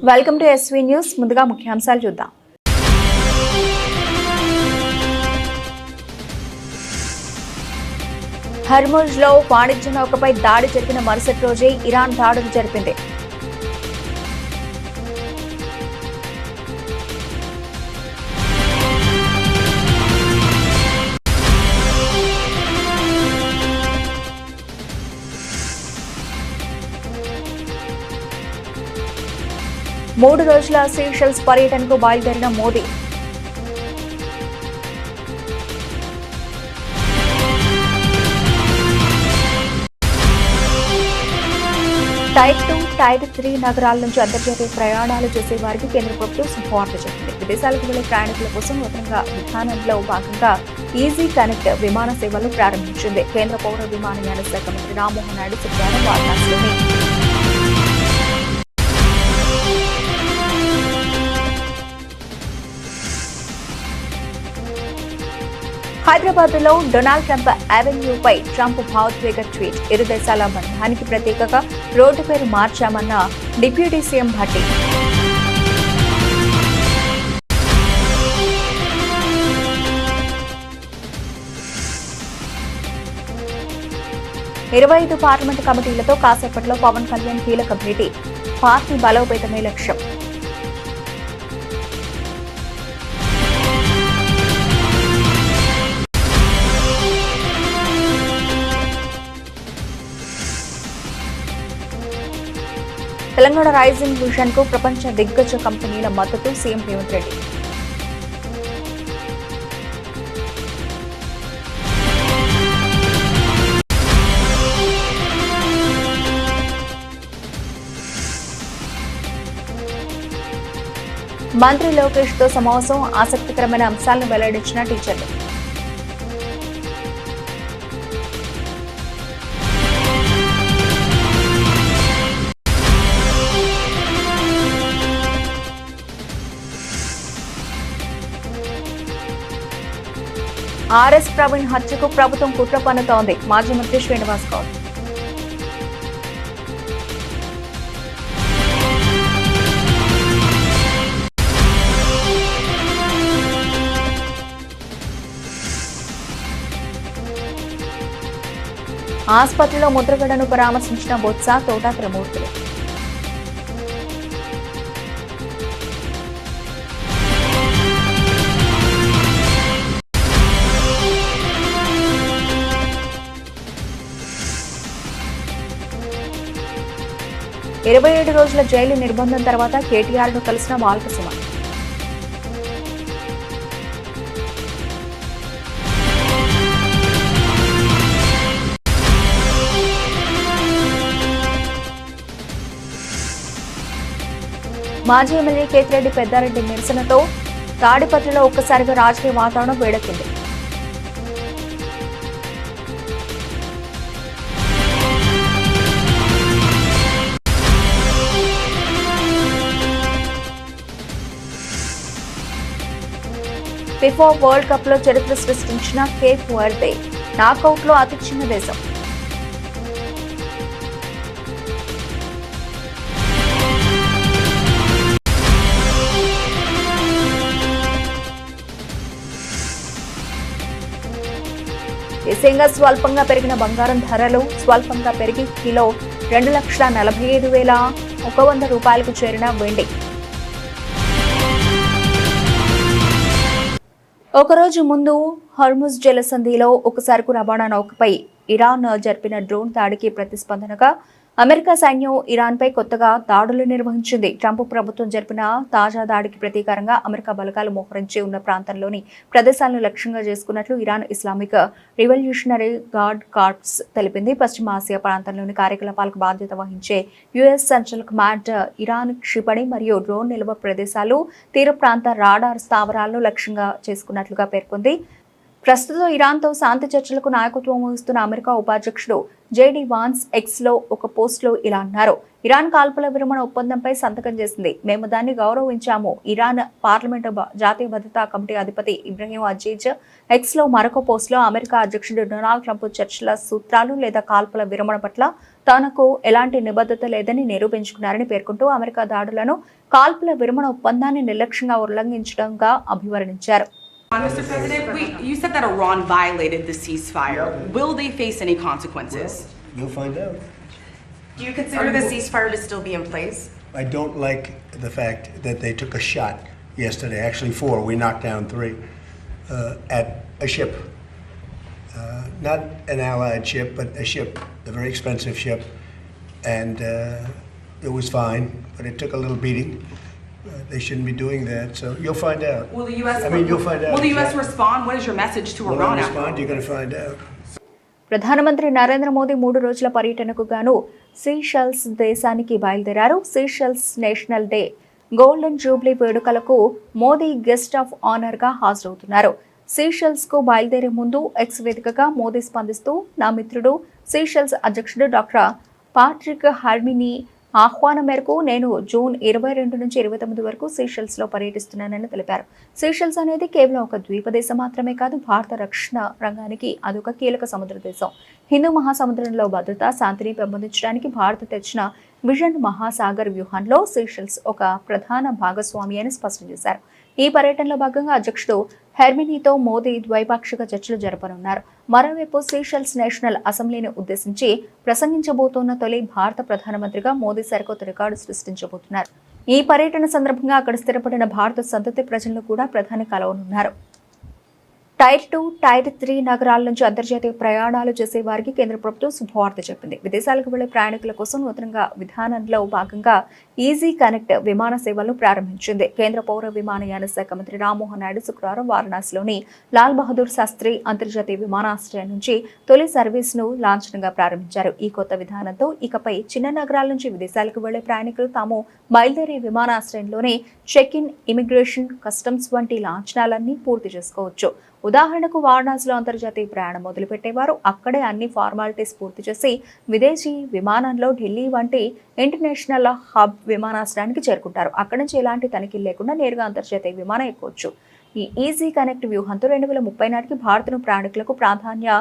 Welcome to SV news. ముందుగా ముఖ్యాంశాలు చూద్దాం. హర్ముజ్లో వాణిజ్య నౌకపై దాడి జరిగిన మరుసటి రోజే ఇరాన్ దాడులు జరిపింది. మూడు రోజుల సీషెల్స్ పర్యటనకు బయలుదేరిన మోదీ. టైర్ 2, టైర్ 3 నగరాల నుంచి అంతర్జాతీయ ప్రయాణాలు చేసే వారికి కేంద్ర ప్రభుత్వం శుభవార్త చెప్పింది. విదేశాలకు వెళ్లే ప్రయాణికుల కోసం నూతనంగా విధానంలో భాగంగా ఈజీ కనెక్ట్ విమాన సేవలను ప్రారంభించింది. కేంద్ర పౌర విమానయాన శాఖ మంత్రి రామ్మోహన్ నాయుడు శుక్రవారం వారణాసిలోని హైదరాబాద్ లో డొనాల్డ్ ట్రంప్ అవెన్యూపై ట్రంప్ భావోద్వేగ ట్వీట్. ఇరు దేశాల బంధానికి ప్రతీకగా రోడ్డు పేరు మార్చామన్న డిప్యూటీ సీఎం భట్టి. ఇరవై 25 పార్లమెంటు కమిటీలతో కాసేపట్లో పవన్ కళ్యాణ్ కీలక భేటీ. పార్టీ బలోపేతమే లక్ష్యం. తెలంగాణ రైజింగ్ విజన్ కు ప్రపంచ దిగ్గజ కంపెనీల మద్దతు. సీఎం రేవంత్ రెడ్డి. మంత్రి లోకేష్ తో సమావేశం. ఆసక్తికరమైన అంశాలను వెల్లడించిన టీచర్లు. ఆర్ఎస్ ప్రవీణ్ హత్యకు ప్రభుత్వం కుట్ర పన్నుతోంది. మాజీ మంత్రి శ్రీనివాస్ గౌడ్. ఆసుపత్రిలో ముద్రగడను పరామర్శించిన బొత్స, తోట త్రిమూర్తులు. ఇరవై 27 రోజుల జైలు నిర్బంధం తర్వాత కేటీఆర్ ను కలిసిన బాల్కసుమ. మాజీ ఎమ్మెల్యే కేతిరెడ్డి పెద్దారెడ్డి నిరసనతో తాడిపత్రిలో ఒక్కసారిగా రాజకీయ వాతావరణం వేడెక్కింది. ఫిఫా వరల్డ్ కప్ లో చరిత్ర సృష్టించిన కేప్ వర్దే నాకౌట్ లో అతి చిన్న దేశం. దేశీయంగా స్వల్పంగా పెరిగిన బంగారం ధరలు స్వల్పంగా పెరిగి కిలో 2,45,100 రూపాయలకు చేరిన వెండి. ఒకరోజు ముందు హర్ముజ్ జలసంధిలో ఒకసారికు రవాణా నౌకపై ఇరాన్ జరిపిన డ్రోన్ దాడికి ప్రతిస్పందనగా అమెరికా సైన్యం ఇరాన్పై కొత్తగా దాడులు నిర్వహించింది. ట్రంప్ ప్రభుత్వం జరిపిన తాజా దాడికి ప్రతీకారంగా అమెరికా బలగాలు మోహరించి ఉన్న ప్రాంతంలోని ప్రదేశాలను లక్ష్యంగా చేసుకున్నట్లు Iran Islamic Revolutionary Guard Corps తెలిపింది. పశ్చిమ ఆసియా ప్రాంతంలోని కార్యకలాపాలకు బాధ్యత వహించే యుఎస్ సెంట్రల్ కమాండ్ ఇరాన్ క్షిపణి మరియు డ్రోన్ నిల్వ ప్రదేశాలు, తీర ప్రాంత రాడార్ స్థావరాలను లక్ష్యంగా చేసుకున్నట్లుగా పేర్కొంది. ప్రస్తుతం ఇరాన్తో శాంతి చర్చలకు నాయకత్వం వహిస్తున్న అమెరికా ఉపాధ్యక్షుడు జేడీ వాన్స్ ఎక్స్లో ఒక పోస్టులో ఇలా అన్నారు. ఇరాన్ కాల్పుల విరమణ ఒప్పందంపై సంతకం చేసింది. మేము దాన్ని గౌరవించాము. ఇరాన్ పార్లమెంటు జాతీయ భద్రతా కమిటీ అధిపతి ఇబ్రహీం అజీజ్ ఎక్స్లో మరొక పోస్టులో అమెరికా అధ్యక్షుడు డొనాల్డ్ ట్రంప్ చర్చల సూత్రాలు లేదా కాల్పుల విరమణ పట్ల తనకు ఎలాంటి నిబద్ధత లేదని నిరూపించుకున్నారని పేర్కొంటూ అమెరికా దాడులను కాల్పుల విరమణ ఒప్పందాన్ని నిర్లక్ష్యంగా ఉల్లంఘించడంగా అభివర్ణించారు. Mr. President, you said that Iran violated the ceasefire. Will they face any consequences? You'll find out. Do you consider the ceasefire to still be in place? I don't like the fact that they took a shot yesterday, actually 4, we knocked down 3, at a ship. Not an allied ship, but a ship, a very expensive ship. And it was fine, but it took a little beating. They shouldn't be doing that, so you'll find out. Will the U.S. You'll find out. Will the U.S. respond? What is your message to Will Iran? they respond? You're going to find out. ప్రధానమంత్రి నరేంద్ర మోదీ 3 రోజుల పర్యటనకు గాను Seychelles దేశానికి బయలుదేరారు. Seychelles national day golden jubilee వేడుకలకు Modi guest of honour గా హాజరవుతున్నారు. Seychelles కు బయలుదేరే ముందు ఎక్స్ వేదికగా మోదీ స్పందిస్తూ నా మిత్రుడు సీషెల్స్ అధ్యక్షుడు డాక్టర్ పాట్రిక్ హర్మినీ ఆహ్వానం మేరకు నేను జూన్ 22 నుంచి 29 వరకు సీషెల్స్ లో పర్యటిస్తున్నానని తెలిపారు. సీషెల్స్ అనేది కేవలం ఒక ద్వీప దేశం మాత్రమే కాదు, భారత రక్షణ రంగానికి అదొక కీలక సముద్ర దేశం. హిందూ మహాసముద్రంలో భద్రత, శాంతిని పెంపొందించడానికి భారత్ తెచ్చిన విజన్ మహాసాగర్ వ్యూహంలో సీషెల్స్ ఒక ప్రధాన భాగస్వామి అని స్పష్టం చేశారు. ఈ పర్యటనలో భాగంగా అధ్యక్షుడు హెర్మినీతో మోదీ ద్వైపాక్షిక చర్చలు జరపనున్నారు. మరోవైపు సీషెల్స్ నేషనల్ అసెంబ్లీని ఉద్దేశించి ప్రసంగించబోతున్న తొలి భారత ప్రధానమంత్రిగా మోదీ సరికొత్త రికార్డు సృష్టించబోతున్నారు. ఈ పర్యటన సందర్భంగా అక్కడ స్థిరపడిన భారత సంతతి ప్రజలను కూడా ప్రధాని కలవనున్నారు. టైర్ 2, టైర్ 3 నగరాల నుంచి అంతర్జాతీయ ప్రయాణాలు చేసే వారికి కేంద్ర ప్రభుత్వం శుభవార్త చెప్పింది. విదేశాలకు వెళ్లే ప్రయాణికుల కోసం నూతనంగా విధానంలో భాగంగా ఈజీ కనెక్ట్ విమాన సేవలను ప్రారంభించింది. కేంద్ర పౌర విమానయాన శాఖ మంత్రి రామ్మోహన్ నాయుడు శుక్రవారం వారణాసిలోని లాల్ బహదూర్ శాస్త్రి అంతర్జాతీయ విమానాశ్రయం నుంచి తొలి సర్వీస్ను లాంఛనంగా ప్రారంభించారు. ఈ కొత్త విధానంతో ఇకపై చిన్న నగరాల నుంచి విదేశాలకు వెళ్లే ప్రయాణికులు తాము బయలుదేరే విమానాశ్రయంలోనే చెక్ ఇన్, ఇమిగ్రేషన్, కస్టమ్స్ వంటి లాంఛనాలన్నీ పూర్తి చేసుకోవచ్చు. ఉదాహరణకు వారణాసిలో అంతర్జాతీయ ప్రయాణం మొదలుపెట్టేవారు అక్కడే అన్ని ఫార్మాలిటీస్ పూర్తి చేసి విదేశీ విమానంలో ఢిల్లీ వంటి ఇంటర్నేషనల్ హబ్ విమానాశ్రయానికి చేరుకుంటారు. అక్కడి నుంచి ఎలాంటి తనిఖీలు లేకుండా నేరుగా అంతర్జాతీయ విమానం ఎక్కవచ్చు. ఈ ఈజీ కనెక్ట్ వ్యూహంతో 2030 నాటికి భారత్ను ప్రయాణికులకు ప్రాధాన్య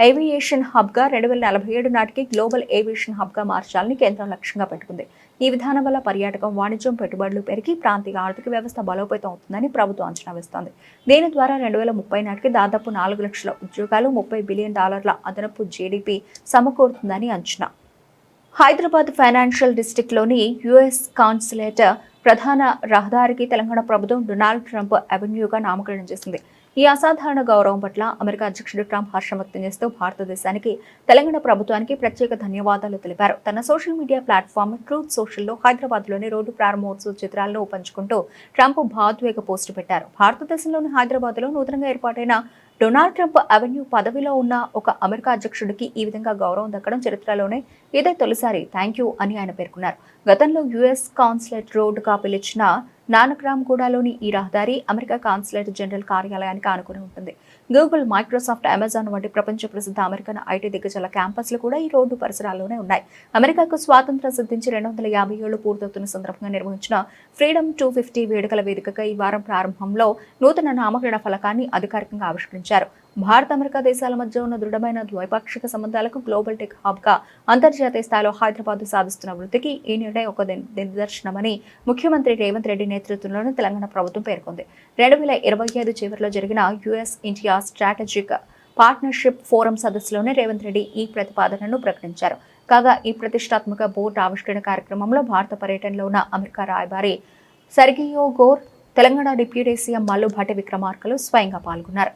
ఏవియేషన్ హబ్గా, 2047 నాటికి గ్లోబల్ ఏవియేషన్ హబ్గా మార్చాలని కేంద్రం లక్ష్యంగా పెట్టుకుంది. ఈ విధానం వల్ల పర్యాటకం, వాణిజ్యం, పెట్టుబడులు పెరిగి ప్రాంతీయ ఆర్థిక వ్యవస్థ బలోపేతం అవుతుందని ప్రభుత్వం అంచనా వేస్తోంది. దీని ద్వారా 2030 నాటికి దాదాపు 4 లక్షల ఉద్యోగాలు, $30 బిలియన్ అదనపు జీడీపీ సమకూరుతుందని అంచనా. హైదరాబాద్ ఫైనాన్షియల్ డిస్ట్రిక్ట్లోని యుఎస్ కాన్సులేట్ ప్రధాన రహదారికి తెలంగాణ ప్రభుత్వం డొనాల్డ్ ట్రంప్ అవెన్యూగా నామకరణం చేసింది. ఈ అసాధారణ గౌరవం పట్ల అమెరికా అధ్యక్షుడు ట్రంప్ హర్షం వ్యక్తం చేస్తూ భారతదేశానికి, తెలంగాణ ప్రభుత్వానికి ప్రత్యేక ధన్యవాదాలు తెలిపారు. తన సోషల్ మీడియా ప్లాట్ఫామ్ ట్రూత్ సోషల్లో హైదరాబాద్లోని రోడ్డు ప్రారంభోత్సవ చిత్రాలను పంచుకుంటూ ట్రంప్ భావోద్వేగ పోస్టు పెట్టారు. భారతదేశంలోని హైదరాబాద్లో నూతనంగా ఏర్పాటైన డొనాల్డ్ ట్రంప్ అవెన్యూ పదవిలో ఉన్న ఒక అమెరికా అధ్యక్షుడికి ఈ విధంగా గౌరవం దక్కడం చరిత్రలోనే ఇదే తొలిసారి. థ్యాంక్ యూ అని ఆయన పేర్కొన్నారు. గతంలో యుఎస్ కాన్సులేట్ రోడ్డుగా పిలిచిన నానక్రామ్గూడలోని ఈ రహదారి అమెరికా కాన్సులేట్ జనరల్ కార్యాలయానికి ఆనుకుని ఉంటుంది. గూగుల్, మైక్రోసాఫ్ట్, అమెజాన్ వంటి ప్రపంచ ప్రసిద్ధ అమెరికన్ ఐటీ దిగ్గజాల క్యాంపస్లు కూడా ఈ రోడ్డు పరిసరాల్లోనే ఉన్నాయి. అమెరికాకు స్వాతంత్ర్యం సిద్ధించి 250 ఏళ్లు పూర్తవుతున్న సందర్భంగా నిర్వహించిన ఫ్రీడమ్ 250 వేడుకల వేదికగా ఈ వారం ప్రారంభంలో నూతన నామకరణ ఫలకాన్ని అధికారికంగా ఆవిష్కరించారు. భారత్, అమెరికా దేశాల మధ్య ఉన్న దృఢమైన ద్వైపాక్షిక సంబంధాలకు గ్లోబల్ టెక్ హబ్గా అంతర్జాతీయ స్థాయిలో హైదరాబాద్ సాధిస్తున్న వృద్ధికి ఈ నిర్ణయం ఒక నిదర్శనమని ముఖ్యమంత్రి రేవంత్ రెడ్డి నేతృత్వంలోని తెలంగాణ ప్రభుత్వం పేర్కొంది. 2025 చివరిలో జరిగిన US India strategic partnership forum సదస్సులోనే రేవంత్ రెడ్డి ఈ ప్రతిపాదనను ప్రకటించారు. కాగా ఈ ప్రతిష్టాత్మక బోర్డు ఆవిష్కరణ కార్యక్రమంలో భారత పర్యటనలో ఉన్న అమెరికా రాయబారి Sergio Gor, Telangana deputy CM Mallu Bhatti విక్రమార్కలు స్వయంగా పాల్గొన్నారు.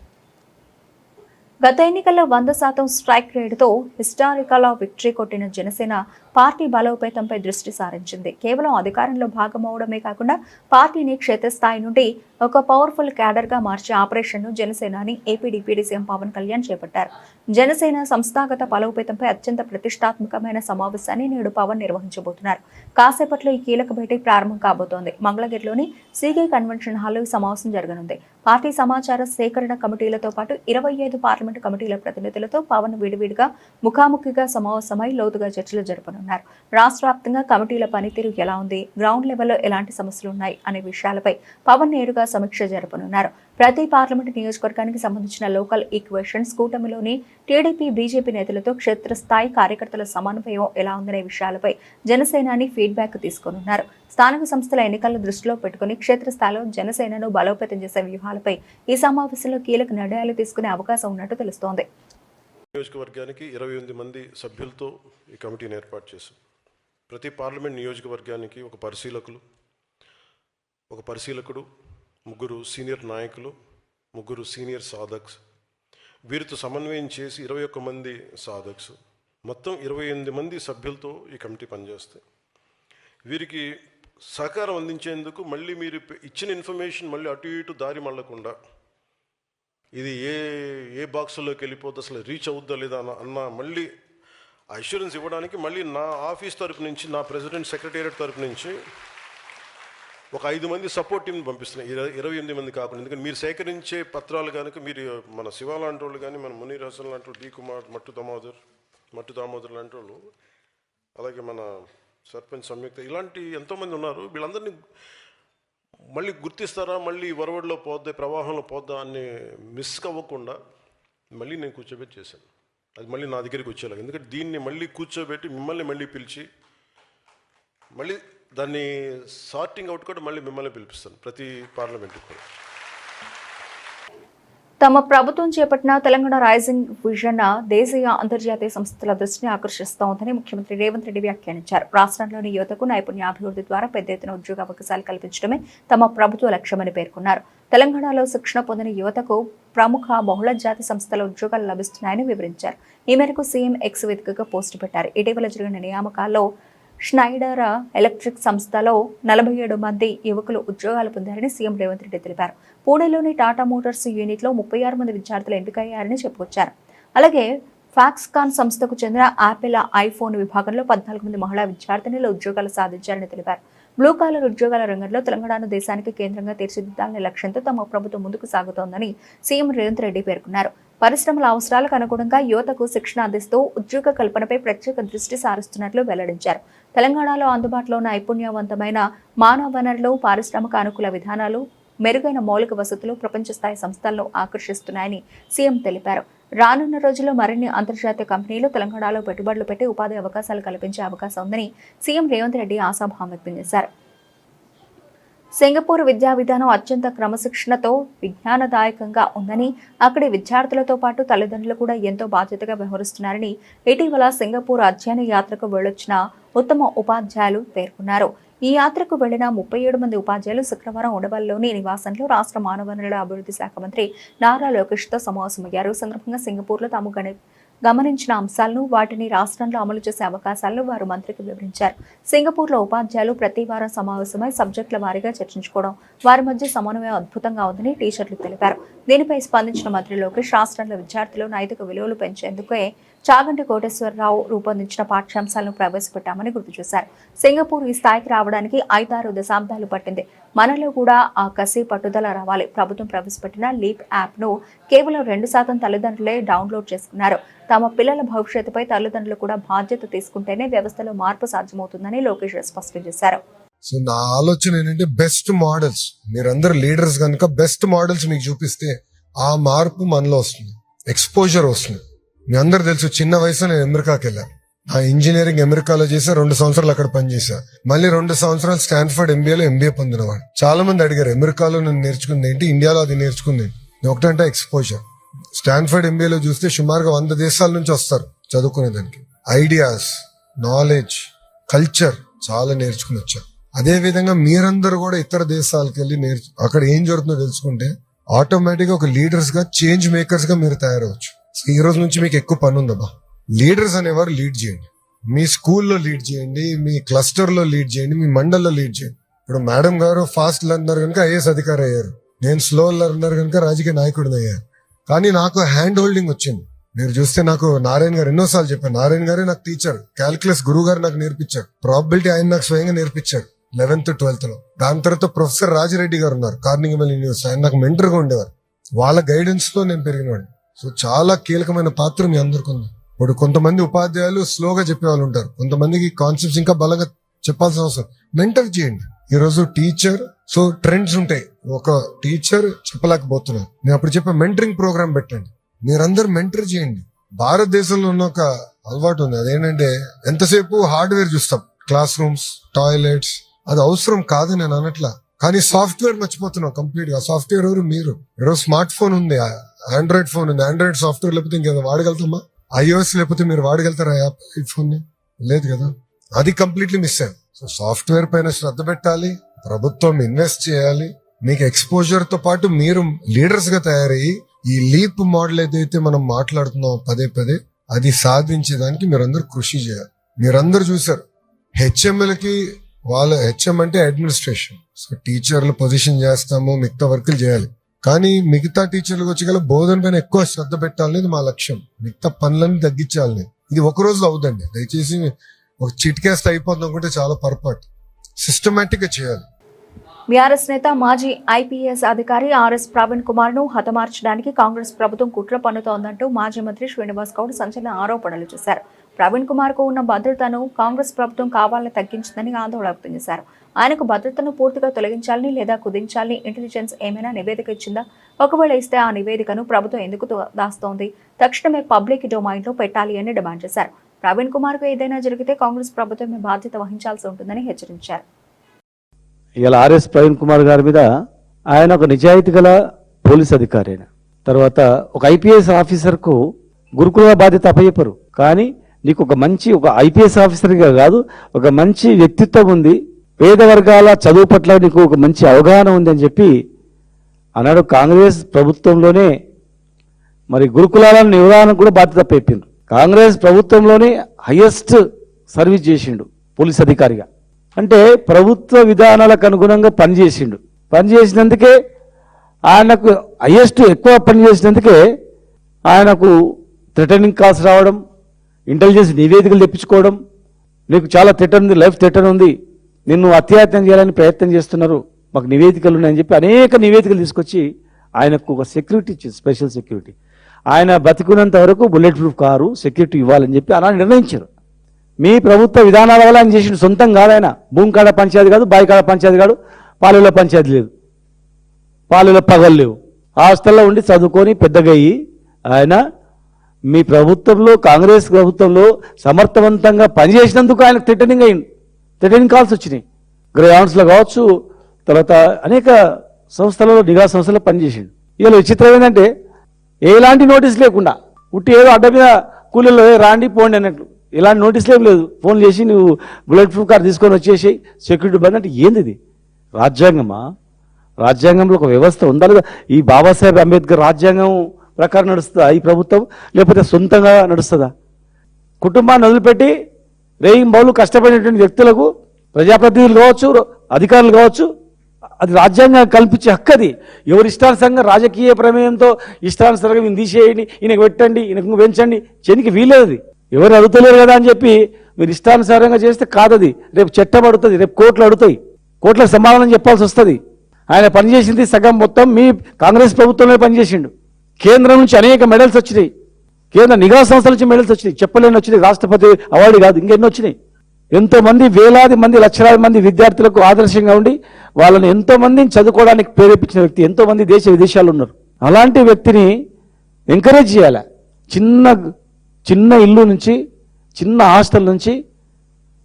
గత ఎన్నికల్లో 100% స్ట్రైక్ రేటుతో హిస్టారికల్ విక్టరీ కొట్టిన జనసేన పార్టీ బలోపేతంపై దృష్టి సారించింది. కేవలం అధికారంలో భాగమవడమే కాకుండా పార్టీని క్షేత్రస్థాయి నుండి ఒక పవర్ఫుల్ క్యాడర్గా మార్చే ఆపరేషన్ను జనసేనాని AP deputy CM Pawan Kalyan చేపట్టారు. జనసేన సంస్థాగత బలోపేతంపై అత్యంత ప్రతిష్టాత్మకమైన సమావేశాన్ని నేడు పవన్ నిర్వహించబోతున్నారు. కాసేపట్లో ఈ కీలక భేటీ ప్రారంభం కాబోతోంది. మంగళగిరిలోని సీగే కన్వెన్షన్ హాల్లో ఈ సమావేశం జరగనుంది. పార్టీ సమాచార సేకరణ కమిటీలతో పాటు 25 పార్లమెంటు కమిటీల ప్రతినిధులతో పవన్ విడివిడిగా ముఖాముఖిగా సమావేశమై లోతుగా చర్చలు జరపనున్నారు. తెలుసుకోనున్నారు. రాష్ట్ర వ్యాప్తంగా కమిటీల పనితీరు ఎలా ఉంది, గ్రౌండ్ లెవెల్లో ఎలాంటి సమస్యలు ఉన్నాయి అనే విషయాలపై పవన్ నేరుగా సమీక్ష జరపనున్నారు. ప్రతి పార్లమెంటు నియోజకవర్గానికి సంబంధించిన లోకల్ ఈక్వేషన్స్, కూటమిలోని టీడీపీ, బీజేపీ నేతలతో క్షేత్రస్థాయి కార్యకర్తల సమన్వయం ఎలా ఉందనే విషయాలపై జనసేనాని ఫీడ్బ్యాక్ తీసుకోనున్నారు. స్థానిక సంస్థల ఎన్నికలను దృష్టిలో పెట్టుకుని క్షేత్రస్థాయిలో జనసేనను బలోపేతం చేసే వ్యూహాలపై ఈ సమావేశంలో కీలక నిర్ణయాలు తీసుకునే అవకాశం ఉన్నట్టు తెలుస్తోంది. నియోజకవర్గానికి 28 మంది సభ్యులతో ఈ కమిటీని ఏర్పాటు చేశాం. ప్రతి పార్లమెంట్ నియోజకవర్గానికి ఒక పరిశీలకుడు, 3 సీనియర్ నాయకులు, 3 సీనియర్ సాధక్స్, వీరితో సమన్వయం చేసి 21 మంది సాధక్స్, మొత్తం 28 మంది సభ్యులతో ఈ కమిటీ పనిచేస్తాయి. వీరికి సహకారం అందించేందుకు మళ్ళీ మీరు ఇచ్చిన ఇన్ఫర్మేషన్ మళ్ళీ అటు ఇటు దారి మళ్ళకుండా ఇది ఏ బాక్స్లోకి వెళ్ళిపోద్ది, అసలు రీచ్ అవుద్దా లేదా అన్న మళ్ళీ అష్యూరెన్స్ ఇవ్వడానికి మళ్ళీ నా ఆఫీస్ తరపు నుంచి, నా ప్రెసిడెంట్ సెక్రటేరియట్ తరపు నుంచి ఒక 5 మంది సపోర్ట్ టీంని పంపిస్తున్నాయి. 28 మంది కాకుండా. ఎందుకంటే మీరు సేకరించే పత్రాలు కనుక మీరు మన శివ లాంటి వాళ్ళు కానీ, మన మునీర్ హసన్ లాంటి వాళ్ళు, డి కుమార్, మట్టు దామోదర్ లాంటి వాళ్ళు, అలాగే మన సర్పంచ్ సంయుక్త, ఇలాంటి ఎంతోమంది ఉన్నారు. వీళ్ళందరినీ మళ్ళీ గుర్తిస్తారా, మళ్ళీ వరవడిలో పోద్దా, ప్రవాహంలో పోద్దా అని మిస్ అవ్వకుండా మళ్ళీ నేను కూర్చోబెట్టి చేశాను. అది మళ్ళీ నా దగ్గరికి వచ్చేలాగా. ఎందుకంటే దీన్ని మళ్ళీ కూర్చోబెట్టి మిమ్మల్ని మళ్ళీ పిలిచి మళ్ళీ దాన్ని సార్టింగ్ అవుట్ కూడా మళ్ళీ మిమ్మల్ని పిలిపిస్తాను ప్రతి పార్లమెంట్కి కూడా. తమ ప్రభుత్వం చేపట్టిన తెలంగాణ రైజింగ్ విజన్ దేశీయ, అంతర్జాతీయ సంస్థల దృష్టిని ఆకర్షిస్తోందని ముఖ్యమంత్రి రేవంత్ రెడ్డి వ్యాఖ్యానించారు. రాష్ట్రంలోని యువతకు నైపుణ్యాభివృద్ధి ద్వారా పెద్ద ఎత్తున ఉద్యోగ అవకాశాలు కల్పించడమే తమ ప్రభుత్వ లక్ష్యమని పేర్కొన్నారు. తెలంగాణలో శిక్షణ పొందిన యువతకు ప్రముఖ బహుళజాతి సంస్థల ఉద్యోగాలు లభిస్తున్నాయని వివరించారు. ఈ మేరకు సీఎం ఎక్స్ వేదికగా పోస్టు పెట్టారు. ఇటీవల జరిగిన నియామకాల్లో స్నైడర్ ఎలక్ట్రిక్ సంస్థలో 47 మంది యువకులు ఉద్యోగాలు పొందారని సీఎం రేవంత్ రెడ్డి తెలిపారు. పూణేలోని టాటా మోటార్స్ యూనిట్లో 36 మంది విద్యార్థులు ఎంపికయ్యారని చెప్పుకొచ్చారు. అలాగే ఫాక్స్కాన్ సంస్థకు చెందిన యాపిల్ ఐఫోన్ విభాగంలో 14 మంది మహిళా విద్యార్థినులు ఉద్యోగాలు సాధించారని తెలిపారు. బ్లూ కాలర్ ఉద్యోగాల రంగంలో తెలంగాణను దేశానికి కేంద్రంగా తీర్చిదిద్దాలనే లక్ష్యంతో తమ ప్రభుత్వం ముందుకు సాగుతోందని సీఎం రేవంత్ రెడ్డి పేర్కొన్నారు. పరిశ్రమల అవసరాలకు అనుగుణంగా యువతకు శిక్షణ అందిస్తూ ఉద్యోగ కల్పనపై ప్రత్యేక దృష్టి సారిస్తున్నట్లు వెల్లడించారు. తెలంగాణలో అందుబాటులో ఉన్న నైపుణ్యవంతమైన మానవ వనరులు, పారిశ్రామిక అనుకూల విధానాలు, మెరుగైన మౌలిక వసతులు ప్రపంచ స్థాయి సంస్థలను ఆకర్షిస్తున్నాయని సీఎం తెలిపారు. రానున్న రోజుల్లో మరిన్ని అంతర్జాతీయ కంపెనీలు తెలంగాణలో పెట్టుబడులు పెట్టి ఉపాధి అవకాశాలు కల్పించే అవకాశం ఉందని సీఎం రేవంత్ రెడ్డి ఆశాభావం వ్యక్తం చేశారు. సింగపూర్ విద్యా విధానం అత్యంత క్రమశిక్షణతో విజ్ఞానదాయకంగా ఉందని, అక్కడి విద్యార్థులతో పాటు తల్లిదండ్రులు కూడా ఎంతో బాధ్యతగా వ్యవహరిస్తున్నారని ఇటీవల సింగపూర్ అధ్యయన యాత్రకు వెళ్లొచ్చిన ఉత్తమ ఉపాధ్యాయులు పేర్కొన్నారు. ఈ యాత్రకు వెళ్లిన 37 మంది ఉపాధ్యాయులు శుక్రవారం ఉండవల్లిలోని నివాసంలో రాష్ట్ర మానవ వనరుల అభివృద్ధి శాఖ మంత్రి నారా లోకేష్తో సమావేశమయ్యారు. సందర్భంగా సింగపూర్లో తాము గమనించిన అంశాలను, వాటిని రాష్ట్రంలో అమలు చేసే అవకాశాలను వారు మంత్రికి వివరించారు. సింగపూర్లో ఉపాధ్యాయులు ప్రతి వారం సమావేశమై సబ్జెక్టుల వారీగా చర్చించుకోవడం, వారి మధ్య సమన్వయం అద్భుతంగా ఉందని టీచర్లు తెలిపారు. దీనిపై స్పందించిన మంత్రి లోకేష్ రాష్ట్రంలో విద్యార్థులు నైతిక విలువలు పెంచేందుకే చాగంటి కోటేశ్వరరావు రూపొందించిన పాఠ్యాంశాలను ప్రవేశపెట్టామని గుర్తు చేశారు. సింగపూర్ ఈ స్థాయికి రావడానికి 5-6 దశాబ్దాలు పట్టింది. మనలో కూడా ఆ కసి, పట్టుదల రావాలి. ప్రభుత్వం ప్రవేశపెట్టిన లీప్ యాప్ను కేవలం 2% తల్లిదండ్రులే డౌన్లోడ్ చేసుకున్నారు. తమ పిల్లల భవిష్యత్తుపై తల్లిదండ్రులు కూడా బాధ్యత తీసుకుంటేనే వ్యవస్థలో మార్పు సాధ్యమవుతుందని లోకేష్ స్పష్టం చేశారు. సో నా ఆలోచన ఏంటంటే బెస్ట్ మోడల్స్, మీరందరూ లీడర్స్ కనుక బెస్ట్ మోడల్స్ మీకు చూపిస్తే ఆ మార్పు మనలో వస్తుంది, ఎక్స్పోజర్ వస్తుంది. మీ అందరు తెలుసు, చిన్న వయసులో నేను అమెరికాకి వెళ్ళాను. ఆ ఇంజనీరింగ్ అమెరికాలో చేసా, 2 సంవత్సరాలు అక్కడ పనిచేశా. మళ్ళీ 2 సంవత్సరాలు స్టాన్ఫర్డ్ ఎంబీఏలో ఎంబీఏ పొందినవాడు. చాలా మంది అడిగారు, అమెరికాలో నేను నేర్చుకుంది ఏంటి, ఇండియాలో అది నేర్చుకుంది ఏంటి. ఒకటంటే ఎక్స్పోజర్. స్టాన్ఫర్డ్ ఎంబీఏలో చూస్తే సుమారుగా 100 దేశాల నుంచి వస్తారు చదువుకునేదానికి. ఐడియాస్, నాలెడ్జ్, కల్చర్ చాలా నేర్చుకుని వచ్చారు. అదే విధంగా మీరందరూ కూడా ఇతర దేశాలకు వెళ్ళి అక్కడ ఏం జరుగుతుందో తెలుసుకుంటే ఆటోమేటిక్ గా ఒక లీడర్స్ గా, చేంజ్ మేకర్స్ గా మీరు తయారవచ్చు. ఈ రోజు నుంచి మీకు ఎక్కువ పని ఉందబ్బా. లీడర్స్ అనేవారు లీడ్ చేయండి. మీ స్కూల్లో లీడ్ చేయండి, మీ క్లస్టర్ లో లీడ్ చేయండి, మీ మండల్లో లీడ్ చేయండి. ఇప్పుడు మేడం గారు ఫాస్ట్ లర్నర్ కనుక ఐఏఎస్ అధికారి అయ్యారు, నేను స్లో లర్నర్ కనుక రాజకీయ నాయకుడిని అయ్యారు. కానీ నాకు హ్యాండ్ హోల్డింగ్ వచ్చింది. మీరు చూస్తే నాకు నారాయణ గారు ఎన్నోసార్లు చెప్పారు, నారాయణ గారే నాకు టీచర్, క్యాల్కులస్ గురువు గారు నాకు నేర్పించారు, ప్రాబిలిటీ ఆయన నాకు స్వయంగా నేర్పించారు 11th, 12th లో. దాని తర్వాత ప్రొఫెసర్ రాజిరెడ్డి గారు ఉన్నారు, కార్నింగ్ మెల్లన్ యూనివర్సిటీ, ఆయన నాకు మెంటర్ గా ఉండేవారు. వాళ్ళ గైడెన్స్ తో నేను పెరిగినవాడిని. సో చాలా కీలకమైన పాత్ర మీ అందరికి ఉంది. ఇప్పుడు కొంతమంది ఉపాధ్యాయులు స్లోగా చెప్పేవాళ్ళు ఉంటారు, కొంతమందికి కాన్సెప్ట్స్ ఇంకా బలంగా చెప్పాల్సిన అవసరం. మెంటర్ చేయండి. ఈ రోజు టీచర్ సో ట్రెండ్స్ ఉంటాయి, ఒక టీచర్ చెప్పలేకపోతున్నారు, నేను అప్పుడు చెప్పే మెంటరింగ్ ప్రోగ్రామ్ పెట్టండి, మీరందరూ మెంటర్ చేయండి. భారతదేశంలో ఉన్న ఒక అలవాటు ఉంది, అదేంటంటే ఎంతసేపు హార్డ్వేర్ చూస్తాం, క్లాస్ రూమ్స్, టాయిలెట్స్, అది అవసరం కాదు నేను అనట్లా, కానీ సాఫ్ట్వేర్ మర్చిపోతున్నాం కంప్లీట్ గా. సాఫ్ట్వేర్ ఎవరు? మీరు. ఈరోజు స్మార్ట్ ఫోన్ ఉంది, ఆండ్రాయిడ్ ఫోన్ ఉంది, ఆండ్రాయిడ్ సాఫ్ట్వేర్ లేకపోతే ఇంకేదో వాడగలుగుతామా? iOS లేకపోతే మీరు వాడగలుగుతారా యాప్ ఫోన్ ని? లేదు కదా, అది కంప్లీట్లీ మిస్ అయ్యాం. సో సాఫ్ట్వేర్ పైన శ్రద్ధ పెట్టాలి, ప్రభుత్వం ఇన్వెస్ట్ చేయాలి, మీకు ఎక్స్పోజర్ తో పాటు మీరు లీడర్స్ గా తయారయ్యి ఈ లీప్ మోడల్ ఏదైతే మనం మాట్లాడుతున్నాం పదే పదే, అది సాధించేదానికి మీరందరూ కృషి చేయాలి. మీరందరూ చూసారు హెచ్ఎంఎల్కి, వాళ్ళ హెచ్ఎం అంటే అడ్మినిస్ట్రేషన్, సో టీచర్లు పొజిషన్ చేస్తాము, మిగతా వర్కులు చేయాలి, కానీ మిగతా టీచర్లకు వచ్చి గల బోధన పైన ఎక్కువ శ్రద్ధ పెట్టాలనేది మా లక్ష్యం. మిగతా పనులన్నీ తగ్గించాలని. ఇది ఒక రోజు అవుదండి, దయచేసి ఒక చిట్కేస్తే అయిపోతుంది అనుకుంటే చాలా పొరపాటు. సిస్టమేటిక్ గా చేయాలి. బీఆర్ఎస్ నేత మాజీ ఐపీఎస్ అధికారి ఆర్ఎస్ ప్రవీణ్ కుమార్ ను హతమార్చడానికి కాంగ్రెస్ ప్రభుత్వం కుట్ర పన్నుతోందంటూ మాజీ మంత్రి శ్రీనివాస్ గౌడ్ సంచలన ఆరోపణలు చేశారు. ప్రవీణ్ కుమార్ కు ఉన్న భద్రతను కాంగ్రెస్ ప్రభుత్వం కావాలని తగ్గించిందని ఆందోళన వ్యక్తం చేశారు. ఆయనకు భద్రతను పూర్తిగా తొలగించాలని లేదా కుదించాలని ఇంటెలిజెన్స్ ఏమైనా నివేదిక ఇచ్చిందా? ఒకవేళ ఇస్తే ఆ నివేదికను ప్రభుత్వం ఎందుకు దాస్తోంది? తక్షణమే పబ్లిక్ డొమైన్ లో పెట్టాలి అని డిమాండ్ చేశారు. ప్రవీణ్ కుమార్ కు ఏదైనా జరిగితే కాంగ్రెస్ ప్రభుత్వమే బాధ్యత వహించాల్సి ఉంటుందని హెచ్చరించారు. ఇలా ఆర్ఎస్ ప్రవీణ్ కుమార్ గారి మీద, ఆయన ఒక నిజాయితీ గల పోలీస్ అధికారి, తర్వాత ఒక ఐపీఎస్ ఆఫీసర్కు గురుకుల బాధ్యత అప్పచెప్పరు, కానీ నీకు ఒక ఐపీఎస్ ఆఫీసర్గా కాదు, ఒక మంచి వ్యక్తిత్వం ఉంది, పేద వర్గాల చదువు పట్ల నీకు ఒక మంచి అవగాహన ఉంది అని చెప్పి అన్నాడు. కాంగ్రెస్ ప్రభుత్వంలోనే మరి గురుకులాల నిర్వహణకు కూడా బాధ్యత అప్పచెప్పిండు. కాంగ్రెస్ ప్రభుత్వంలోనే హైయెస్ట్ సర్వీస్ చేసిండు పోలీస్ అధికారిగా. అంటే ప్రభుత్వ విధానాలకు అనుగుణంగా పనిచేసిండు. పనిచేసినందుకే ఆయనకు హైయెస్ట్ ఎక్కువ పనిచేసినందుకే ఆయనకు థ్రెటనింగ్ కాల్స్ రావడం, ఇంటెలిజెన్స్ నివేదికలు తెప్పించుకోవడం, నీకు చాలా థ్రెటన్ ఉంది, లైఫ్ థ్రెటన్ ఉంది, నిన్ను అత్యాయత్నం చేయాలని ప్రయత్నం చేస్తున్నారు, మాకు నివేదికలు ఉన్నాయని చెప్పి అనేక నివేదికలు తీసుకొచ్చి ఆయనకు ఒక సెక్యూరిటీ ఇచ్చింది, స్పెషల్ సెక్యూరిటీ. ఆయన బతికున్నంత వరకు బుల్లెట్ ప్రూఫ్ కారు సెక్యూరిటీ ఇవ్వాలని చెప్పి అలా నిర్ణయించారు. మీ ప్రభుత్వ విధానాల వల్ల ఆయన చేసిన సొంతం కాదు. ఆయన భూమి కాడ పంచాయతీ కాదు, బాయి కాడ పంచాయతీ కాదు, పాలెలో పంచాయతీ లేదు, పాలెలో పగలు లేవు, హాస్టల్లో ఉండి చదువుకొని పెద్దగా అయ్యి ఆయన మీ ప్రభుత్వంలో, కాంగ్రెస్ ప్రభుత్వంలో సమర్థవంతంగా పనిచేసినందుకు ఆయన థ్రెటనింగ్ కాల్స్ వచ్చినాయి. గ్రౌండ్స్లో కావచ్చు, తర్వాత అనేక సంస్థలలో, నిఘా సంస్థలో పనిచేసిండు. ఇలా విచిత్రం ఏంటంటే ఎలాంటి నోటీస్ లేకుండా ఉట్టి ఏదో అడ్డ మీద కూలీలో రాండి పోండి అన్నట్లు, ఇలాంటి నోటీసులు ఏం లేదు. ఫోన్ చేసి నువ్వు బుల్లెట్ ప్రూఫ్ కార్ తీసుకొని వచ్చేసి సెక్యూరిటీ బంద్ అంటే ఏంది ఇది? రాజ్యాంగమా? రాజ్యాంగంలో ఒక వ్యవస్థ ఉండాలి. ఈ బాబాసాహెబ్ అంబేద్కర్ రాజ్యాంగం ప్రకారం నడుస్తుందా ఈ ప్రభుత్వం, లేకపోతే సొంతంగా నడుస్తుందా? కుటుంబాన్ని వదిలిపెట్టి రేయింబౌలు కష్టపడినటువంటి వ్యక్తులకు, ప్రజాప్రతినిధులు కావచ్చు, అధికారులు కావచ్చు, అది రాజ్యాంగం కల్పించే హక్కు. అది ఎవరి ఇష్టానుసారంగా రాజకీయ ప్రమేయంతో ఇష్టానుసారంగా ఈయన తీసేయండి, ఈయనకు పెట్టండి, ఈయనకు పెంచండి చేయనికి వీలేదు. ఎవరు అడుగుతలేరు కదా అని చెప్పి మీరు ఇష్టానుసారంగా చేస్తే కాదది. రేపు చట్టం అడుగుతుంది, రేపు కోర్టులు అడుగుతాయి, కోర్టులకు సమాధానం చెప్పాల్సి వస్తుంది. ఆయన పనిచేసింది సగం మొత్తం మీ కాంగ్రెస్ ప్రభుత్వంలో పనిచేసిండు. కేంద్రం నుంచి అనేక మెడల్స్ వచ్చినాయి, కేంద్ర నిఘా సంస్థల నుంచి మెడల్స్ వచ్చినాయి, చెప్పలేని వచ్చినాయి, రాష్ట్రపతి అవార్డు కాదు ఇంకెన్నో వచ్చినాయి. ఎంతో మంది, వేలాది మంది, లక్షలాది మంది విద్యార్థులకు ఆదర్శంగా ఉండి వాళ్ళని ఎంతో మందిని చదువుకోవడానికి ప్రేరేపించిన వ్యక్తి. ఎంతో మంది దేశ విదేశాలు ఉన్నారు. అలాంటి వ్యక్తిని ఎంకరేజ్ చేయాలి. చిన్న ఇల్లు నుంచి, చిన్న హాస్టల్ నుంచి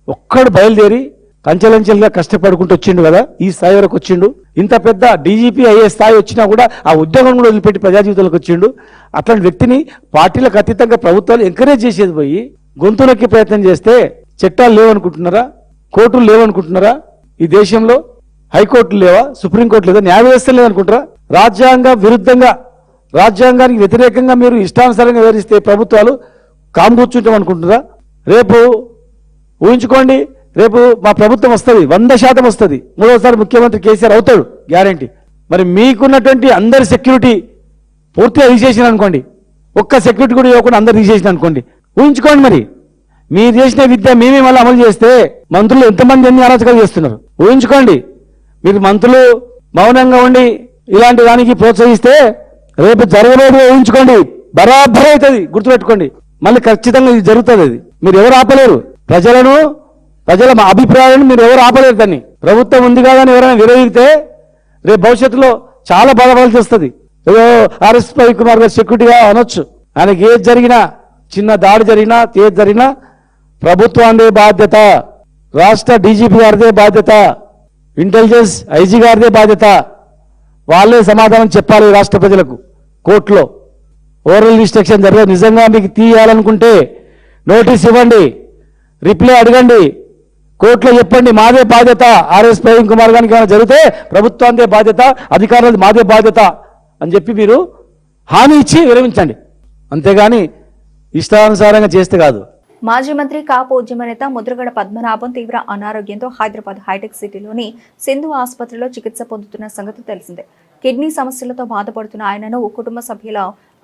ఒక్కడు బయలుదేరి కంచెలంచెలుగా కష్టపడుకుంటూ వచ్చిండు కదా, ఈ స్థాయి వరకు వచ్చిండు. ఇంత పెద్ద డీజీపీ అయ్యే స్థాయి వచ్చినా కూడా ఆ ఉద్యోగం కూడా వదిలిపెట్టి ప్రజా జీవితంలోకి వచ్చిండు. అట్లాంటి వ్యక్తిని పార్టీలకు అతీతంగా ప్రభుత్వాలు ఎంకరేజ్ చేసేది పోయి గొంతునొక్కి ప్రయత్నం చేస్తే చట్టాలు లేవనుకుంటున్నారా? కోర్టులు లేవనుకుంటున్నారా? ఈ దేశంలో హైకోర్టులు లేవా? సుప్రీంకోర్టు లేదా? న్యాయ వ్యవస్థ లేదనుకుంటారా? రాజ్యాంగ విరుద్ధంగా, రాజ్యాంగానికి వ్యతిరేకంగా మీరు ఇష్టానుసారంగా వివరిస్తే ప్రభుత్వాలు కాము కూర్చుంటాం అనుకుంటున్నారా? రేపు ఊహించుకోండి, రేపు మా ప్రభుత్వం వస్తుంది, 100% వస్తుంది, 3వసారి ముఖ్యమంత్రి కేసీఆర్ అవుతాడు గ్యారంటీ. మరి మీకున్నటువంటి అందరి సెక్యూరిటీ పూర్తిగా తీసేసిన అనుకోండి, ఒక్క సెక్యూరిటీ కూడా ఇవ్వకుండా అందరు తీసేసిన అనుకోండి, ఊహించుకోండి. మరి మీరు చేసిన విద్య మేమే మళ్ళీ అమలు చేస్తే మంత్రులు ఎంతమంది ఎన్ని అరాచకాలు చేస్తున్నారు ఊహించుకోండి. మీరు మంత్రులు మౌనంగా ఉండి ఇలాంటి దానికి ప్రోత్సహిస్తే రేపు జరగలేదు ఊహించుకోండి, బరాబర్ అవుతుంది, గుర్తుపెట్టుకోండి. మళ్ళీ ఖచ్చితంగా ఇది జరుగుతుంది. అది మీరు ఎవరు ఆపలేరు. ప్రజల అభిప్రాయాన్ని మీరు ఎవరు ఆపలేరు. దాన్ని ప్రభుత్వం ఉంది కాదని ఎవరైనా విరోధిస్తే రేపు భవిష్యత్తులో చాలా బాధపడాల్సి వస్తుంది. ఏదో ఆర్ఎస్ ప్రవీణ్ కుమార్ గారు సెక్యూరిటీగా అనొచ్చు. ఆయనకి ఏది జరిగినా, చిన్న దాడి జరిగినా, ఏది జరిగినా ప్రభుత్వాందే బాధ్యత, రాష్ట్ర డీజీపీ గారిదే బాధ్యత, ఇంటెలిజెన్స్ ఐజీ గారిదే బాధ్యత. వాళ్ళే సమాధానం చెప్పాలి రాష్ట్ర ప్రజలకు. కోర్టులో ఓరల్ ఇన్స్ట్రక్షన్ జరగదు. నిజంగా మీకు తీయాలనుకుంటే నోటీస్ ఇవ్వండి, రిప్లై అడగండి, కోర్టులో చెప్పండి. మాదే బాధ్యత. ఆర్ఎస్ ప్రవీణ్ కుమార్ గారికి ఏమైనా జరిగితే ప్రభుత్వాందే బాధ్యత, అధికారులది మాదే బాధ్యత అని చెప్పి మీరు హామీ ఇచ్చి విరమించండి. అంతేగాని ఇష్టానుసారంగా చేస్తే కాదు. మాజీ మంత్రి కాపు ఉద్యమ నేత ముద్రగడ పద్మనాభం తీవ్ర అనారోగ్యంతో హైదరాబాద్ హైటెక్ సిటీలోని సింధు ఆసుపత్రిలో చికిత్స పొందుతున్న సంగతి తెలిసిందే. కిడ్నీ సమస్యలతో బాధపడుతున్న ఆయనను కుటుంబ సభ్యుల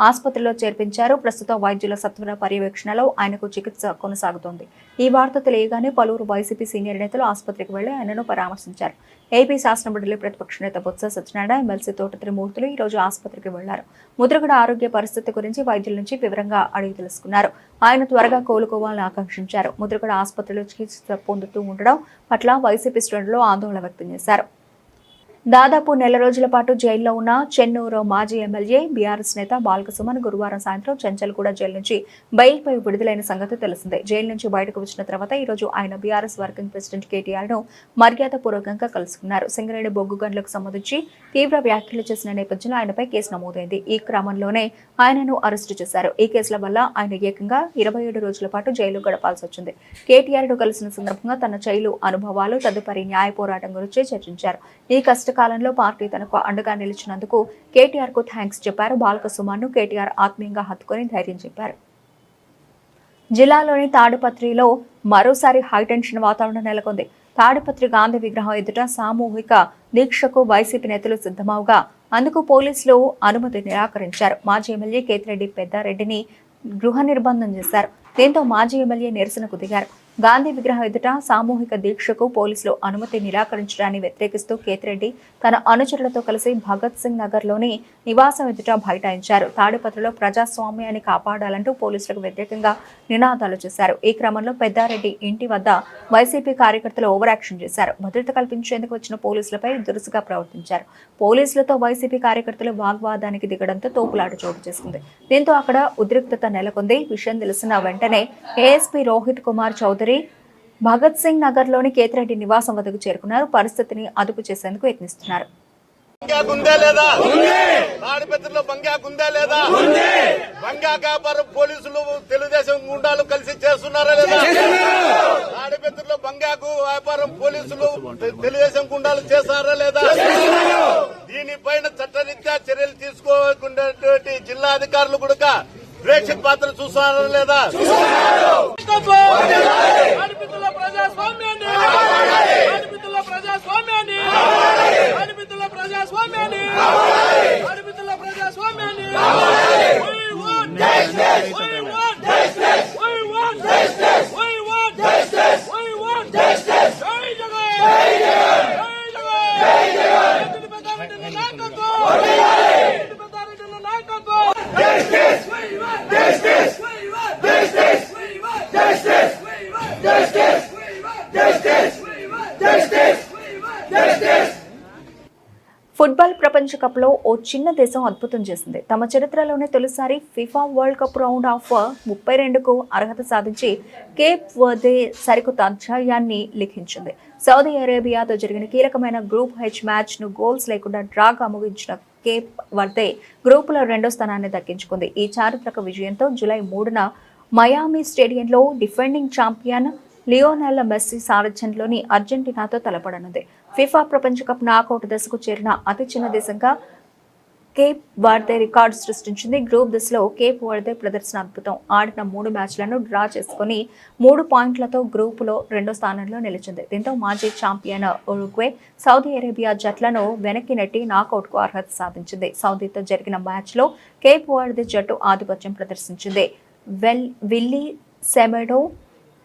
ఆసుపత్రిలో చేర్పించారు. ప్రస్తుతం వైద్యుల సత్వర పర్యవేక్షణలో ఆయనకు చికిత్స కొనసాగుతోంది. ఈ వార్త తెలియగానే పలువురు వైసీపీ సీనియర్ నేతలు ఆసుపత్రికి వెళ్లి ఆయనను పరామర్శించారు. ఏపీ శాసనమండలి ప్రతిపక్ష నేత బొత్స సత్యనారాయణ, ఎమ్మెల్సీ తోట త్రిమూర్తులు ఈ రోజు ఆసుపత్రికి వెళ్లారు. ముద్రగడ ఆరోగ్య పరిస్థితి గురించి వైద్యుల నుంచి వివరంగా అడిగి తెలుసుకున్నారు. ఆయన త్వరగా కోలుకోవాలని ఆకాంక్షించారు. ముద్రగడ ఆసుపత్రిలో చికిత్స పొందుతూ ఉండడం పట్ల వైసీపీ శ్రేణులు ఆందోళన వ్యక్తం చేశారు. దాదాపు నెల రోజుల పాటు జైల్లో ఉన్న చెన్నూరు మాజీ ఎమ్మెల్యే బీఆర్ఎస్ నేత బాల్కసుమన్ గురువారం సాయంత్రం చెంచల్గూడ జైలు నుంచి బెయిల్పై విడుదలైన సంగతి తెలిసిందే. జైలు నుంచి బయటకు వచ్చిన తర్వాత ఈ రోజు ఆయన బీఆర్ఎస్ వర్కింగ్ ప్రెసిడెంట్ కేటీఆర్ ను మర్యాదపూర్వకంగా కలుసుకున్నారు. సింగరేణి బొగ్గు గనులకు సంబంధించి తీవ్ర వ్యాఖ్యలు చేసిన నేపథ్యంలో ఆయనపై కేసు నమోదైంది. ఈ క్రమంలోనే ఆయనను అరెస్టు చేశారు. ఈ కేసుల వల్ల ఆయన ఏకంగా 27 రోజుల పాటు జైలు గడపాల్సి వచ్చింది. కేటీఆర్ ను కలిసిన సందర్భంగా తన జైలు అనుభవాలు, తదుపరి న్యాయ పోరాటం గురించి చర్చించారు. ఈ కాలంలో పార్టీ తనకు అండగా నిలిచినందుకు కేటీఆర్ కు థ్యాంక్స్ చెప్పారు. బాల్కసుమన్ ను కేటీఆర్ ఆత్మీయంగా హత్తుకొని ధైర్యం చెప్పారు. జిల్లాలోని తాడిపత్రిలో మరోసారి హైటెన్షన్ వాతావరణం నెలకొంది. తాడిపత్రి గాంధీ విగ్రహం ఎదుట సామూహిక దీక్షకు వైసీపీ నేతలు సిద్ధమవగా అందుకు పోలీసులు అనుమతి నిరాకరించారు. మాజీ ఎమ్మెల్యే కేతిరెడ్డి పెద్దారెడ్డిని గృహ నిర్బంధం చేశారు. దీంతో మాజీ ఎమ్మెల్యే నిరసనకు దిగారు. గాంధీ విగ్రహం ఎదుట సామూహిక దీక్షకు పోలీసులు అనుమతి నిరాకరించడాన్ని వ్యతిరేకిస్తూ కేతిరెడ్డి తన అనుచరులతో కలిసి భగత్ సింగ్ నగర్ లోని నివాసం ఎదుట బైఠాయించారు. తాడిపత్రిలో ప్రజాస్వామ్యాన్ని కాపాడాలంటూ పోలీసులకు వ్యతిరేకంగా నినాదాలు చేశారు. ఈ క్రమంలో పెద్దారెడ్డి ఇంటి వద్ద వైసీపీ కార్యకర్తలు ఓవర్ యాక్షన్ చేశారు. భద్రత కల్పించేందుకు వచ్చిన పోలీసులపై దురుసుగా ప్రవర్తించారు. పోలీసులతో వైసీపీ కార్యకర్తలు వాగ్వాదానికి దిగడంతో తోపులాట చోటు చేసుకుంది. దీంతో అక్కడ ఉద్రిక్తత నెలకొంది. విషయం తెలిసిన వెంటనే ఏఎస్పీ రోహిత్ కుమార్ చౌదరి భగత్ సింగ్ నగర్ లోని కేతిరెడ్డి నివాసం వద్దకు చేరుకున్నారు. పరిస్థితిని అదుపు చేసేందుకు యత్నిస్తున్నారు. పోలీసులు తెలుగుదేశం గుండాలు కలిసి చేస్తున్నారా లేదా? తాడిపత్రిలో బంగాకు వ్యాపారం పోలీసులు తెలుగుదేశం గుండాలు చేస్తారా లేదా? దీనిపైన చట్టరీత్యా చర్యలు తీసుకోకుండా జిల్లా అధికారులు కూడా ప్రేక్షక పాత్ర చూస్తున్నారా లేదా? ఫుట్బాల్ ప్రపంచ కప్ లో ఓ చిన్న దేశం అద్భుతం చేసింది. తమ చరిత్రలోనే తొలిసారి FIFA World Cup round of 32కు అర్హత సాధించి కేప్ వర్దే సరికొత్త అధ్యాయాన్ని లిఖించింది. సౌదీ అరేబియాతో జరిగిన కీలకమైన గ్రూప్ హెచ్ మ్యాచ్ ను గోల్స్ లేకుండా డ్రాగా ముగించిన కేప్ వర్దే గ్రూపులో 2వ స్థానాన్ని దక్కించుకుంది. ఈ చారిత్రక విజయంతో జూలై 3న మయామి స్టేడియంలో డిఫెండింగ్ ఛాంపియన్ లియోనెల్ మెస్సీ సారథ్యంలోని అర్జెంటీనాతో తలపడనుంది. ఫిఫా ప్రపంచ కప్ నాకౌట్ దశకు చేరిన అతి చిన్న దేశంగా కేప్ వర్దే రికార్డు సృష్టించింది. గ్రూప్ దశలో కేప్ వర్దే ప్రదర్శన అద్భుతం. ఆడిన 3 మ్యాచ్లను డ్రా చేసుకుని 3 పాయింట్లతో గ్రూపులో 2వ స్థానంలో నిలిచింది. దీంతో మాజీ ఛాంపియన్ ఉరుగ్వే, సౌదీ అరేబియా జట్లను వెనక్కి నెట్టి నాకౌట్కు అర్హత సాధించింది. సౌదీతో జరిగిన మ్యాచ్లో కేప్ వర్దే జట్టు ఆధిపత్యం ప్రదర్శించింది. విల్లీ సెమెడో,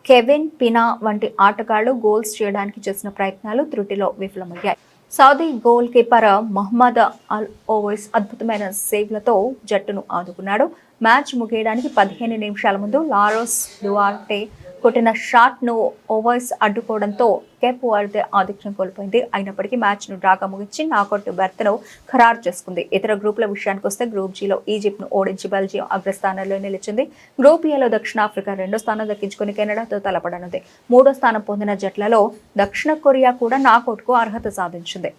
కెవిన్ పినా వంటి ఆటగాళ్లు గోల్స్ చేయడానికి చేసిన ప్రయత్నాలు త్రుటిలో విఫలమయ్యాయి. సౌదీ గోల్ కీపర్ మహమ్మద్ అల్ ఓవైస్ అద్భుతమైన సేవ్లతో జట్టును ఆదుకున్నాడు. మ్యాచ్ ముగియడానికి 15 నిమిషాల ముందు లారోస్ డువార్టే కొట్టిన షాట్ ను ఓవైస్ అడ్డుకోవడంతో కేప్ వర్దే ఆధిక్యం కోల్పోయింది. అయినప్పటికీ మ్యాచ్ ను డ్రాగా ముగించి నాకౌట్ బెర్త్ను ఖరారు చేసుకుంది. ఇతర గ్రూపుల విషయానికి వస్తే గ్రూప్ జీలో ఈజిప్ట్ ను ఓడించి బెల్జియం అగ్రస్థానంలో నిలిచింది. గ్రూప్ ఏలో దక్షిణాఫ్రికా 2వ స్థానం దక్కించుకుని కెనడాతో తలపడనుంది. 3వ స్థానం పొందిన జట్లలో దక్షిణ కొరియా కూడా నాకౌట్ కు అర్హత సాధించింది.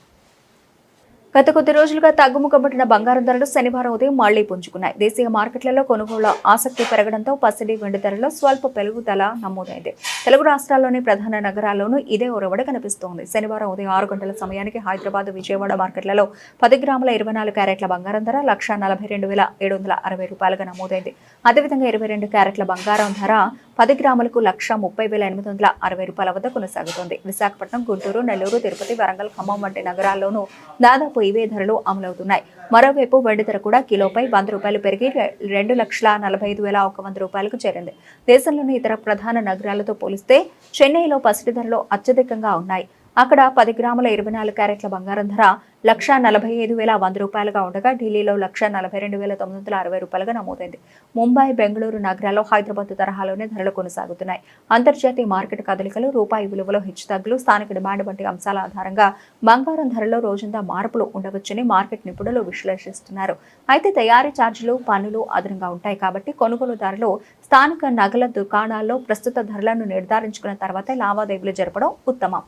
గత కొద్ది రోజులుగా తగ్గుముఖపట్టిన బంగారం ధరలు శనివారం ఉదయం మళ్లీ పుంజుకున్నాయి. దేశీయ మార్కెట్లలో కొనుగోళ్ల ఆసక్తి పెరగడంతో పసిడి వెండి ధరలో స్వల్ప పెరుగుదల నమోదైంది. తెలుగు రాష్ట్రాల్లోని ప్రధాన నగరాల్లోనూ ఇదే ఒరవడి కనిపిస్తోంది. శనివారం ఉదయం 6 గంటల సమయానికి హైదరాబాద్, విజయవాడ మార్కెట్లలో 10 గ్రాముల 24 క్యారెట్ల బంగారం ధర 1,42,760 రూపాయలుగా నమోదైంది. అదేవిధంగా 22 క్యారెట్ల బంగారం ధర 10 గ్రాములకు 1,30,860 రూపాయల వద్ద కొనసాగుతోంది. విశాఖపట్నం, గుంటూరు, నెల్లూరు, తిరుపతి, వరంగల్, ఖమ్మం వంటి నగరాల్లోనూ దాదాపు ఇవే ధరలు అమలవుతున్నాయి. మరోవైపు వెండి ధర కూడా కిలోపై 100 రూపాయలు పెరిగి 2,45,100 రూపాయలకు చేరింది. దేశంలోని ఇతర ప్రధాన నగరాలతో పోలిస్తే చెన్నైలో పసిడి ధరలు అత్యధికంగా ఉన్నాయి. అక్కడ 10 గ్రాముల 24 క్యారెట్ల బంగారం ధర 1,45,100 రూపాయలుగా ఉండగా ఢిల్లీలో 1,42,960 రూపాయలుగా నమోదైంది. ముంబై, బెంగళూరు నగరాల్లో హైదరాబాద్ తరహాలోనే ధరలు కొనసాగుతున్నాయి. అంతర్జాతీయ మార్కెట్ కదలికలు, రూపాయి విలువలో హెచ్చుతగ్గులు, స్థానిక డిమాండ్ వంటి అంశాల ఆధారంగా బంగారం ధరలో రోజంతా మార్పులు ఉండవచ్చని మార్కెట్ నిపుణులు విశ్లేషిస్తున్నారు. అయితే తయారీ ఛార్జీలు, పన్నులు అదనంగా ఉంటాయి కాబట్టి కొనుగోలుదారులు స్థానిక నగల దుకాణాల్లో ప్రస్తుత ధరలను నిర్ధారించుకున్న తర్వాతే లావాదేవీలు జరపడం ఉత్తమం.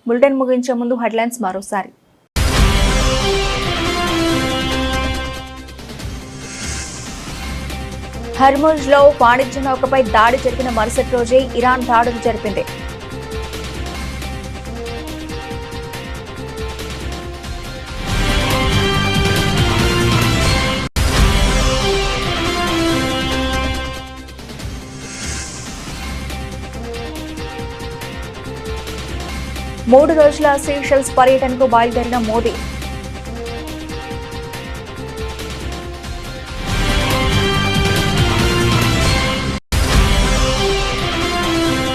బులెటిన్ ముగించే ముందు హెడ్లైన్స్ మరోసారి. హర్ముజ్ లో వాణిజ్య నౌకపై దాడి జరిగిన మరుసటి రోజే ఇరాన్ దాడులు జరిపింది. మూడు రోజుల సీషెల్స్ పర్యటనకు బయలుదేరిన మోదీ.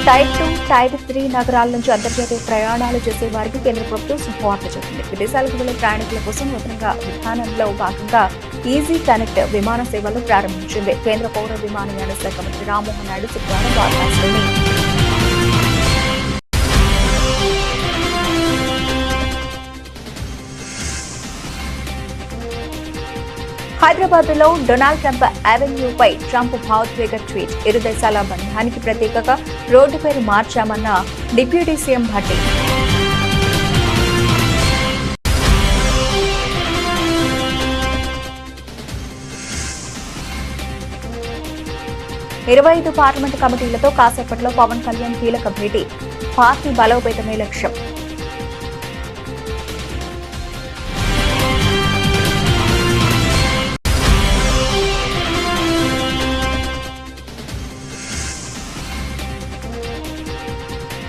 టైర్ 2, టైర్ 3 నగరాల నుంచి అంతర్జాతీయ ప్రయాణాలు చేసే వారికి కేంద్ర ప్రభుత్వం శుభవార్త చెప్పింది. విదేశాలకు వెళ్లే ప్రయాణికుల కోసం నూతనంగా విధానంలో భాగంగా ఈజీ కనెక్ట్ విమాన సేవలు ప్రారంభించింది. కేంద్ర పౌర విమానయాన శాఖ మంత్రి రామ్మోహన్ నాయుడు శుక్రవారం వారణాసిలోని హైదరాబాద్ లో డొనాల్డ్ ట్రంప్ అవెన్యూపై ట్రంప్ భావోద్వేగ ట్వీట్. ఇరు దేశాల బంధానికి ప్రతీకగా రోడ్డు పేరు మార్చామన్న డిప్యూటీ సీఎం భట్టి. ఇరవై 25 పార్లమెంటు కమిటీలతో కాసేపట్లో పవన్ కళ్యాణ్ కీలక భేటీ. పార్టీ బలోపేతమే లక్ష్యం.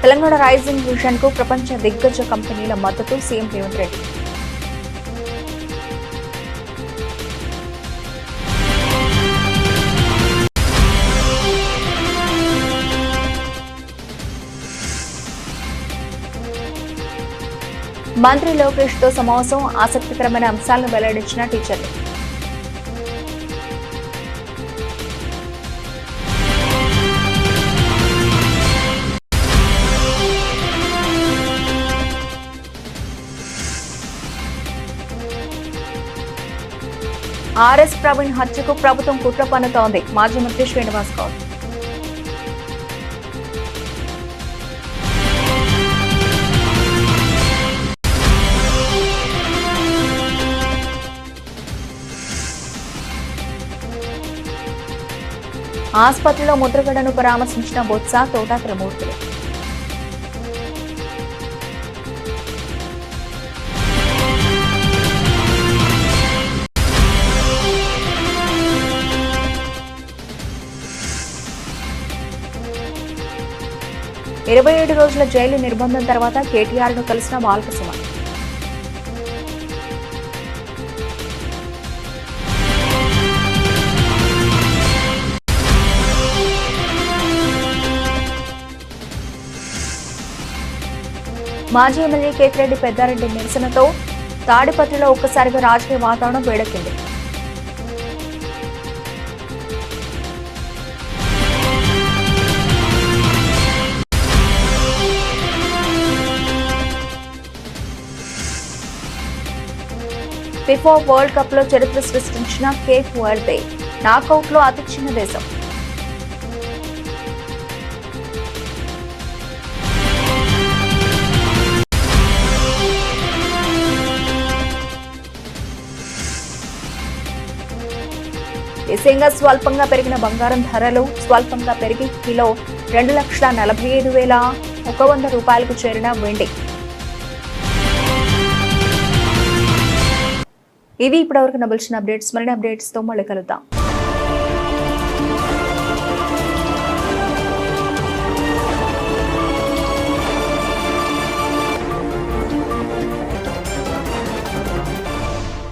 తెలంగాణ రైజింగ్ విజన్ కు ప్రపంచ దిగ్గజ కంపెనీల మద్దతు. సీఎం రేవంత్ రెడ్డి. మంత్రి లోకేష్ తో సమావేశం. ఆసక్తికరమైన అంశాలను వెల్లడించిన టీచర్లు. ఆర్ఎస్ ప్రవీణ్ హత్యకు ప్రభుత్వం కుట్ర పన్నుతోంది. మాజీ మంత్రి శ్రీనివాస్ గౌడ్. ఆసుపత్రిలో ముద్రగడను పరామర్శించిన బొత్స, తోట త్రిమూర్తులు. ఇరవై 27 రోజుల జైలు నిర్బంధం తర్వాత కేటీఆర్ ను కలిసిన బాల్కసుమ. మాజీ ఎమ్మెల్యే కేతిరెడ్డి పెద్దారెడ్డి నిరసనతో తాడిపత్రిలో ఒక్కసారిగా రాజకీయ వాతావరణం వేడెక్కింది. ఫిఫా వరల్డ్ కప్ లో చరిత్ర సృష్టించిన కేప్ వర్దే నాకౌట్ లో అతి చిన్న దేశం. దేశీయంగా స్వల్పంగా పెరిగిన బంగారం ధరలు స్వల్పంగా పెరిగి కిలో 2,45,100 రూపాయలకు చేరిన వెండి. ఇవి ఇప్పటివరకు నబిల్చిన అప్డేట్స్. మరిన్ని అప్డేట్స్ తో మళ్ళీ కలుద్దాం.